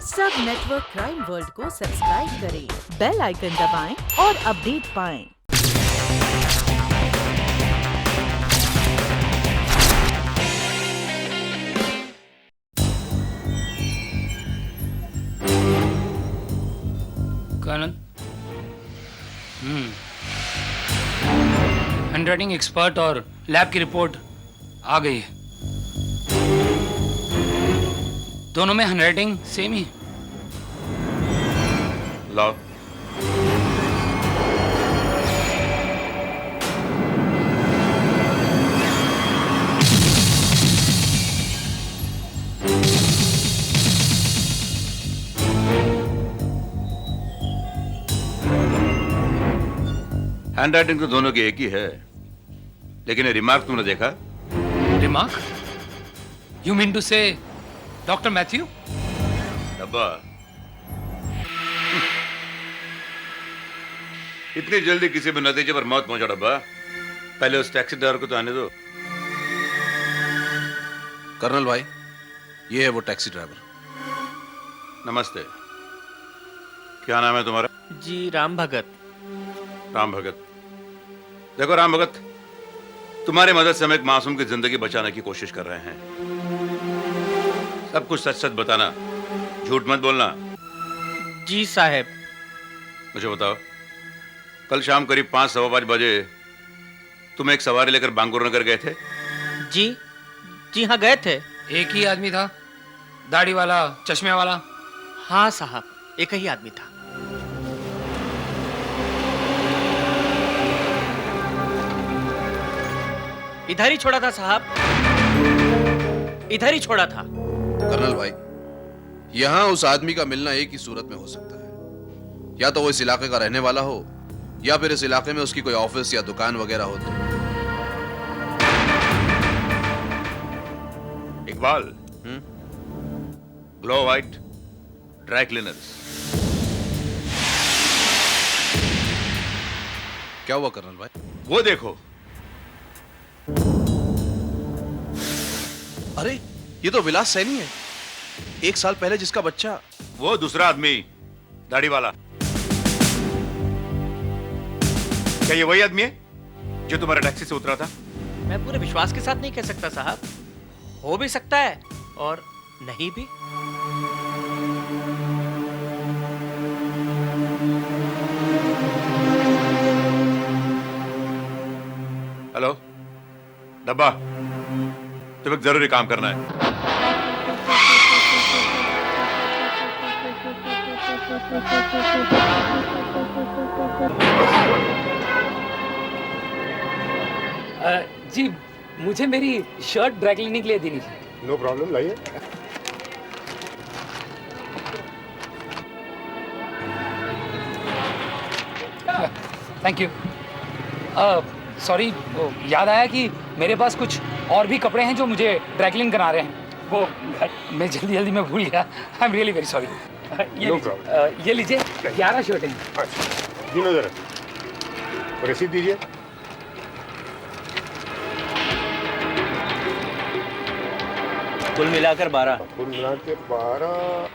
सब network crime world को subscribe करें, बेल आइकन दबाएं और अपडेट पाएं। कर्नल, हैंडराइटिंग एक्सपर्ट और लैब की रिपोर्ट आ गई है। दोनों में हैंडराइटिंग सेम ही है। लाओ। हैंडराइटिंग तो दोनों की एक ही है, लेकिन ये रिमार्क तुमने देखा? रिमार्क? यू मीन टू से डॉक्टर मैथ्यू? डब्बा, इतनी जल्दी किसी भी नतीजे पर मौत पहुंचा डब्बा। पहले उस टैक्सी ड्राइवर को तो आने दो। कर्नल भाई, ये है वो टैक्सी ड्राइवर। नमस्ते। क्या नाम है तुम्हारा? जी, राम भगत। राम भगत। देखो राम भगत, तुम्हारी मदद से हम एक मासूम की जिंदगी बचाने की कोशिश कर रहे हैं। सब कुछ सच सच बताना, झूठ मत बोलना। जी साहब। मुझे बताओ, कल शाम करीब 5-5:15 बजे तुम एक सवारी लेकर बांगुर नगर गए थे? जी हाँ, गए थे। एक ही आदमी था, दाढ़ी वाला, चश्मे वाला? हाँ साहब, एक ही आदमी था। इधर ही छोड़ा था साहब, इधर ही छोड़ा था। कर्नल भाई, यहां उस आदमी का मिलना एक ही सूरत में हो सकता है। या तो वो इस इलाके का रहने वाला हो, या फिर इस इलाके में उसकी कोई ऑफिस या दुकान वगैरह हो। तो Iqbal, glow white dry cleaners. क्या हुआ कर्नल भाई? वो देखो। अरे, ये तो विलास सैनी है, 1 साल पहले जिसका बच्चा। वो दूसरा आदमी, दाढ़ी वाला। क्या ये वही आदमी है जो तुम्हारे टैक्सी से उतरा था? मैं पूरे विश्वास के साथ नहीं कह सकता साहब, हो भी सकता है और नहीं भी। हेलो डब्बा, तुम एक जरूरी काम करना है। जी, मुझे मेरी शर्ट ड्राई क्लीनिंग के लिए देनी थी। नो प्रॉब्लम, लाइए। Thank you. सॉरी, याद आया कि मेरे पास कुछ और भी कपड़े हैं जो मुझे ड्राई क्लीन करा रहे हैं। वो मैं जल्दी में भूल गया। I am really very sorry. ये लीजिए, 11 शर्टें हैं। अच्छा, गिनो जरा, रसीद दीजिए। कुल मिलाकर 12। कुल मिला के 12।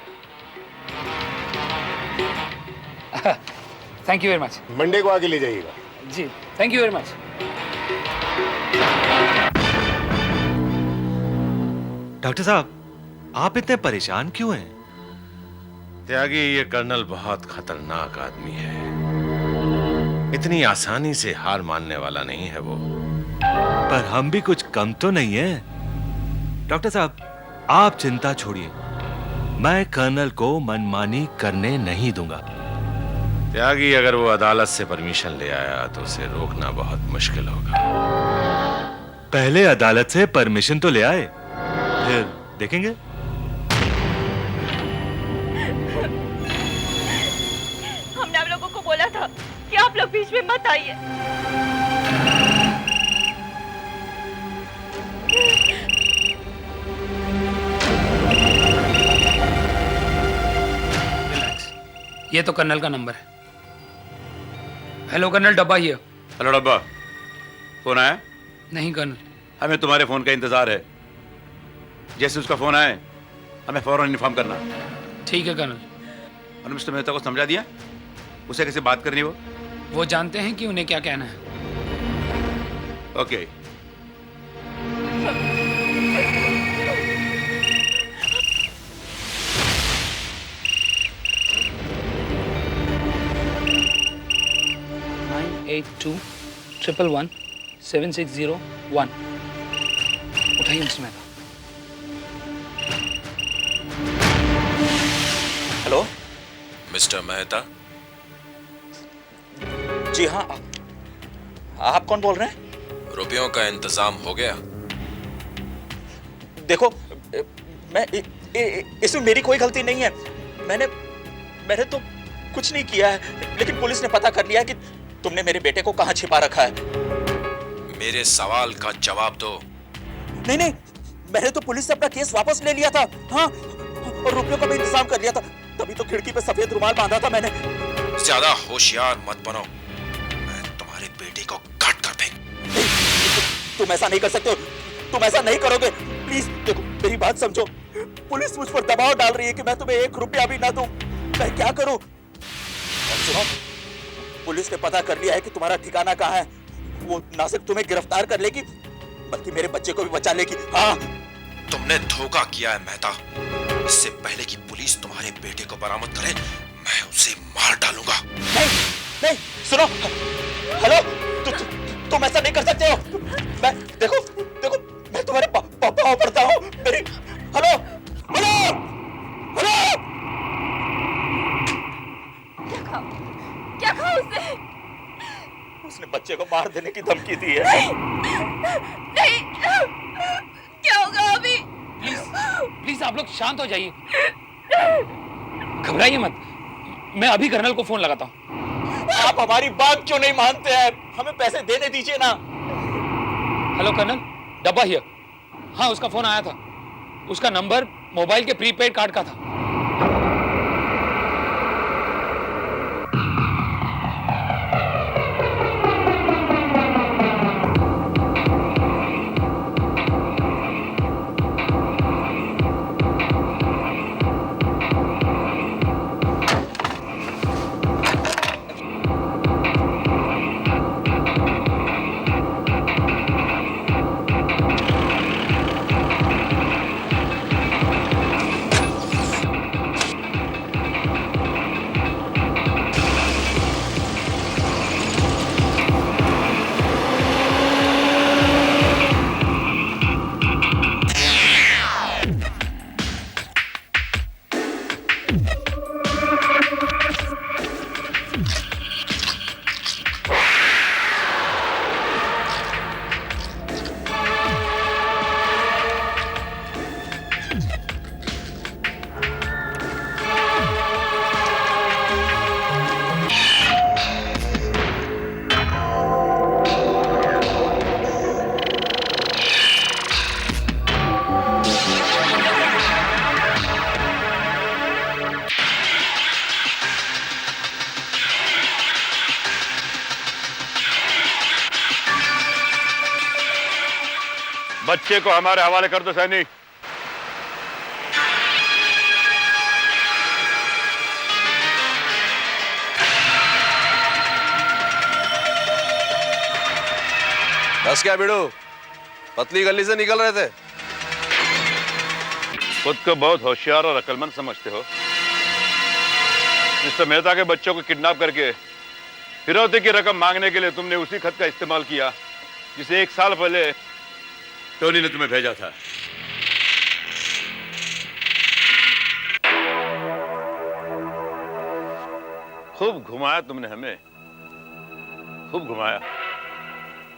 Thank you very much. Monday को आके ले जाइएगा। जी, thank you very much. Doctor साहब, आप इतने परेशान क्यों हैं? त्यागी, ये कर्नल बहुत खतरनाक आदमी है। इतनी आसानी से हार मानने वाला नहीं है वो। पर हम भी कुछ कम तो नहीं है। डॉक्टर साहब, आप चिंता छोड़िए, मैं कर्नल को मनमानी करने नहीं दूंगा। त्यागी, अगर वो अदालत से परमिशन ले आया तो उसे रोकना बहुत मुश्किल होगा। पहले अदालत से परमिशन तो ले आए, फिर देखेंगे। हमने आप लोगों को बोला था कि आप लोग बीच में मत आइए। ये तो कर्नल का नंबर है। हेलो कर्नल, डब्बा हियर। हेलो डब्बा, फोन आया? नहीं कर्नल। हमें तुम्हारे फोन का इंतजार है। जैसे उसका फोन आए हमें फौरन इन्फॉर्म करना। ठीक है कर्नल। और मिस्टर मेहता को समझा दिया उसे कैसे बात करनी वो जानते हैं कि उन्हें क्या कहना है। ओके। उठाइए mister Mehta. Hello. Mister Mehta, जी हाँ, आप कौन बोल रहे हैं? रुपयों का इंतजाम हो गया? देखो, मैं इसमें मेरी कोई गलती नहीं है। मैंने तो कुछ नहीं किया है, लेकिन पुलिस ने पता कर लिया कि तुमने मेरे बेटे को कहाँ छिपा रखा है। मेरे सवाल का जवाब दो। नहीं, मैंने तो पुलिस से अपना केस वापस ले लिया था। हाँ, और रुपयों का भी इंतजाम कर लिया था, तभी तो खिड़की पे सफेद रुमाल बांधा था मैंने। ज्यादा होशियार मत बनो, मैं तुम्हारे बेटे को काट कर फेंक। तुम ऐसा नहीं कर सकते हो, तुम ऐसा नहीं करोगे। प्लीज देखो, मेरी बात समझो। पुलिस मुझ पर दबाव डाल रही है कि मैं तुम्हें 1 रुपया भी ना दूं। मैं क्या करूं? और सुनो, पुलिस ने पता कर लिया है कि तुम्हारा ठिकाना कहाँ है। वो ना सिर्फ तुम्हें गिरफ्तार कर लेगी, बल्कि मेरे बच्चे को भी बचा लेगी। हाँ, तुमने धोखा किया है मेहता। इससे पहले कि पुलिस तुम्हारे बेटे को बरामद करे, मैं उसे मार डालूंगा। नहीं, सुनो। हेलो, तुम ऐसा नहीं कर सकते हो। मैं देखो, मैं तुम्हारे पाँव पड़ता हूँ। मेरी हेलो। क्या कहा उसने बच्चे को मार देने की धमकी दी है। नहीं, क्या होगा अभी? प्लीज आप लोग शांत हो जाइए, घबराइए मत। मैं अभी कर्नल को फोन लगाता हूँ। आप हमारी बात क्यों नहीं मानते हैं? हमें पैसे देने दीजिए ना। हेलो कर्नल, डब्बा हियर। हाँ, उसका फोन आया था। उसका नंबर मोबाइल के प्रीपेड कार्ड का था। बच्चे को हमारे हवाले कर दो सैनी। बस क्या बिड़ू, पतली गली से निकल रहे थे? खुद को बहुत होशियार और अक्लमंद समझते हो। मिस्टर मेहता के बच्चों को किडनैप करके फिरौती की रकम मांगने के लिए तुमने उसी खत का इस्तेमाल किया जिसे 1 साल पहले टोनी ने तुम्हें भेजा था। खूब घुमाया तुमने हमें, खूब घुमाया।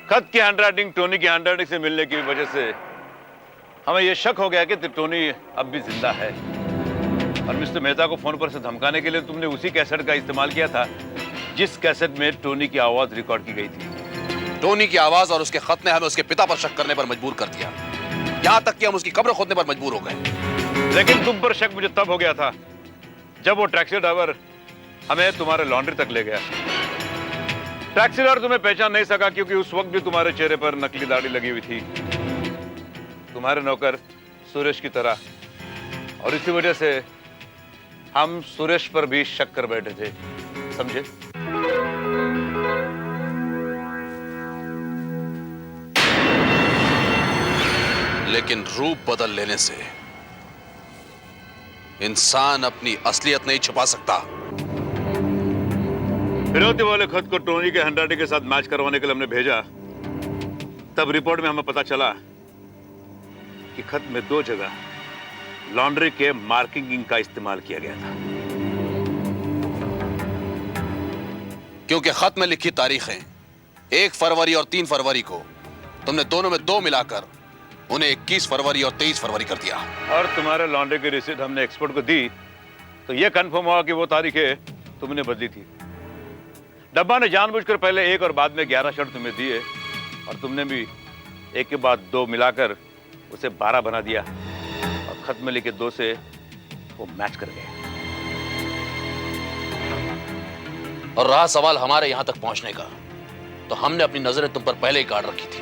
खत की हैंडराइटिंग टोनी की हैंडराइटिंग से मिलने की वजह से हमें यह शक हो गया कि टोनी अब भी जिंदा है। और मिस्टर मेहता को फोन पर से धमकाने के लिए तुमने उसी कैसेट का इस्तेमाल किया था जिस कैसेट में टोनी की आवाज रिकॉर्ड की गई थी। टोनी की आवाज और उसके खत ने हमें उसके पिता पर शक करने पर मजबूर कर दिया, यहां तक कि हम उसकी कब्र खोदने पर मजबूर हो गए। लेकिन तुम पर शक मुझे तब हो गया था जब वो टैक्सी ड्राइवर हमें तुम्हारे लॉन्ड्री तक ले गया। टैक्सी ड्राइवर तुम्हें पहचान नहीं सका क्योंकि उस वक्त भी तुम्हारे चेहरे पर नकली दाढ़ी लगी हुई थी, तुम्हारे नौकर सुरेश की तरह। और इसी वजह से हम सुरेश पर भी शक कर बैठे थे, समझे? लेकिन रूप बदल लेने से इंसान अपनी असलियत नहीं छुपा सकता। फिरौती वाले खत को टोनी के हैंडराइटिंग के साथ मैच करवाने के लिए हमने भेजा। तब रिपोर्ट में हमें पता चला कि खत में 2 जगह लॉन्ड्री के मार्किंग इंक का इस्तेमाल किया गया था। क्योंकि खत में लिखी तारीखें 1 फरवरी और 3 फरवरी को तुमने दोनों में 2 मिलाकर उन्हें 21 फरवरी और 23 फरवरी कर दिया। और तुम्हारे लॉन्ड्री की रिसीट हमने एक्सपर्ट को दी तो यह कंफर्म हुआ कि वो तारीखें तुमने बदली थी। डब्बा ने जानबूझकर पहले 1 और बाद में 11 शर्ट तुम्हें दिए और तुमने भी 1 के बाद 2 मिलाकर उसे 12 बना दिया और खत में लिखे 2 से वो मैच कर गए। और रहा सवाल हमारे यहां तक पहुंचने का, तो हमने अपनी नजरें तुम पर पहले ही गाड़ रखी थी।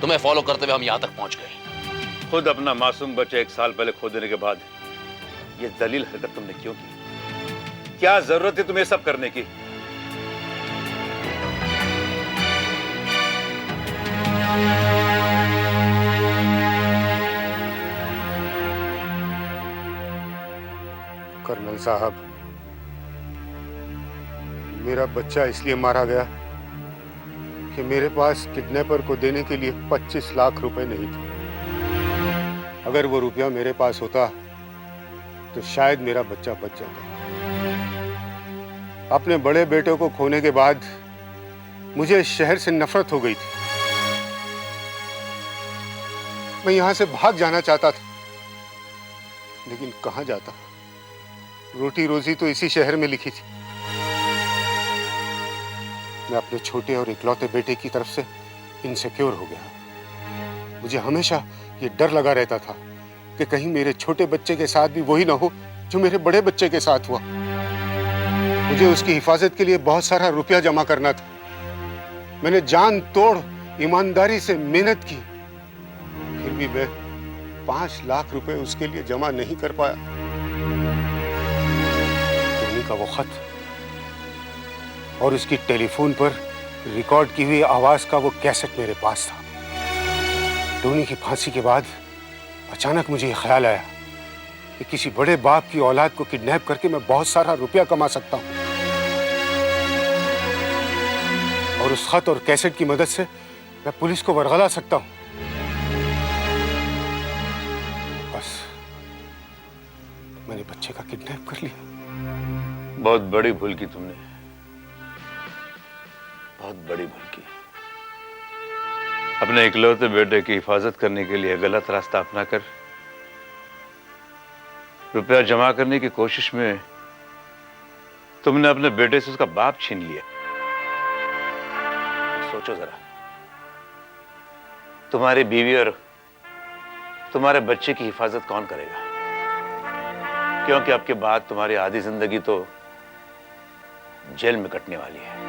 तुम्हें फॉलो करते हुए हम यहां तक पहुंच गए। खुद अपना मासूम बच्चा 1 साल पहले खो देने के बाद ये दलील हरकत तुमने क्यों की? क्या जरूरत है तुम्हें सब करने की? कर्नल साहब, मेरा बच्चा इसलिए मारा गया कि मेरे पास किडनैपर को देने के लिए 25 लाख रुपए नहीं थे। अगर वो रुपया मेरे पास होता तो शायद मेरा बच्चा बच जाता। अपने बड़े बेटे को खोने के बाद मुझे इस शहर से नफरत हो गई थी। मैं यहां से भाग जाना चाहता था, लेकिन कहां जाता? रोटी रोजी तो इसी शहर में लिखी थी। मैं अपने छोटे और इकलौते बेटे की तरफ से इनसिक्योर हो गया। मुझे हमेशा ये डर लगा रहता था कि कहीं मेरे छोटे बच्चे के साथ भी वही ना हो जो मेरे बड़े बच्चे के साथ हुआ। मुझे उसकी हिफाजत के लिए बहुत सारा रुपया जमा करना था। मैंने जान तोड़ ईमानदारी से मेहनत की, फिर भी मैं 5 लाख रुपए उसके लिए जमा नहीं कर पाया। टोनी का वो खत और उसकी टेलीफोन पर रिकॉर्ड की हुई आवाज का वो कैसेट मेरे पास था। टोनी की फांसी के बाद अचानक मुझे ये ख्याल आया कि किसी बड़े बाप की औलाद को किडनैप करके मैं बहुत सारा रुपया कमा सकता हूं, और उस खत और कैसेट की मदद से मैं पुलिस को वरगला सकता हूं। बस मैंने बच्चे का किडनैप कर लिया। बहुत बड़ी भूल की तुमने, बहुत बड़ी भूल की। अपने इकलौते बेटे की हिफाजत करने के लिए गलत रास्ता अपनाकर रुपया जमा करने की कोशिश में तुमने अपने बेटे से उसका बाप छीन लिया। सोचो जरा, तुम्हारी बीवी और तुम्हारे बच्चे की हिफाजत कौन करेगा? क्योंकि अब के बाद तुम्हारी आधी जिंदगी तो जेल में कटने वाली है।